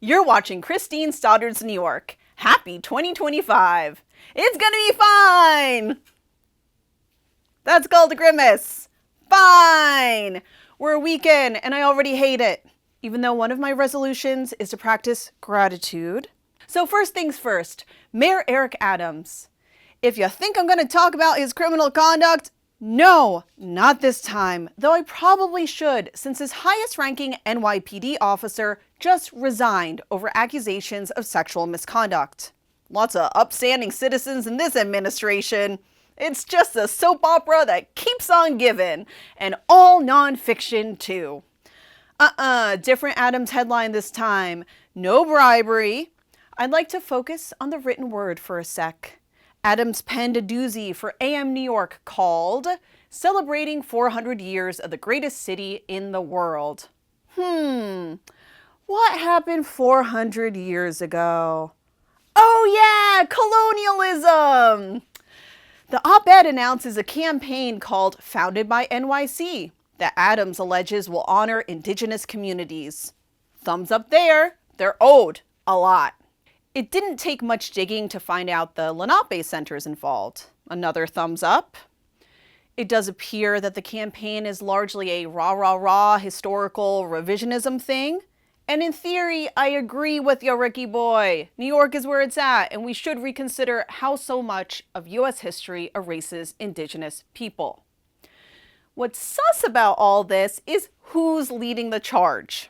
You're watching Christine Stoddard's New York. Happy 2025. It's gonna be fine. That's called a grimace. Fine. We're a weekend and I already hate it. Even though one of my resolutions is to practice gratitude. So first things first, Mayor Eric Adams. If you think I'm gonna talk about his criminal conduct, no, not this time, though I probably should, since his highest-ranking NYPD officer just resigned over accusations of sexual misconduct. Lots of upstanding citizens in this administration. It's just a soap opera that keeps on giving, and all non-fiction too. Different Adams headline this time. No bribery. I'd like to focus on the written word for a sec. Adams penned a doozy for amNY called Celebrating 400 Years of the Greatest City in the World. What happened 400 years ago? Oh yeah, colonialism! The op-ed announces a campaign called Founded by NYC that Adams alleges will honor Indigenous communities. Thumbs up there, they're owed a lot. It didn't take much digging to find out the Lenape centers involved. Another thumbs up. It does appear that the campaign is largely a rah-rah-rah historical revisionism thing. And in theory, I agree with you, Ricky boy. New York is where it's at, and we should reconsider how so much of US history erases Indigenous people. What's sus about all this is who's leading the charge.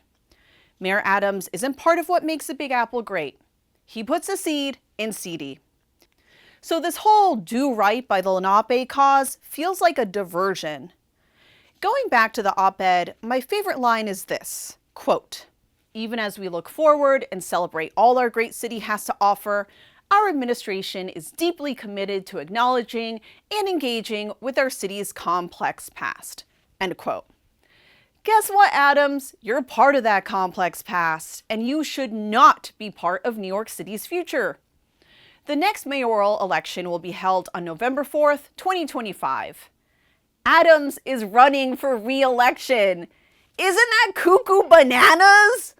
Mayor Adams isn't part of what makes the Big Apple great. He puts a seed in CD. So this whole do right by the Lenape cause feels like a diversion. Going back to the op-ed, my favorite line is this, quote, "Even as we look forward and celebrate all our great city has to offer, our administration is deeply committed to acknowledging and engaging with our city's complex past." End quote. Guess what, Adams? You're part of that complex past, and you should not be part of New York City's future. The next mayoral election will be held on November 4th, 2025. Adams is running for re-election. Isn't that cuckoo bananas?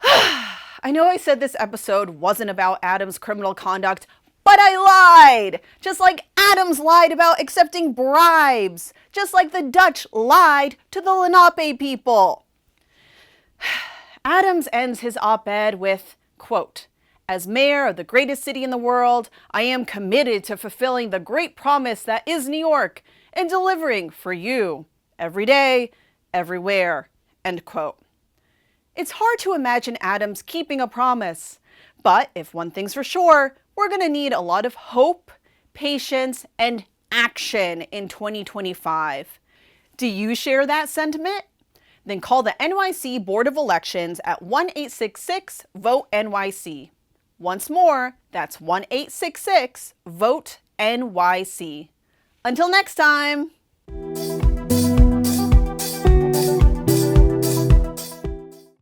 I know I said this episode wasn't about Adams' criminal conduct, but I lied! Just like Adams lied about accepting bribes. Just like the Dutch lied to the Lenape people. Adams ends his op-ed with, quote, "As mayor of the greatest city in the world, I am committed to fulfilling the great promise that is New York and delivering for you every day, everywhere." End quote. It's hard to imagine Adams keeping a promise, but if one thing's for sure, we're going to need a lot of hope, patience, and action in 2025. Do you share that sentiment? Then call the NYC Board of Elections at 1-866-VOTE-NYC. Once more, that's 1-866-VOTE-NYC. Until next time.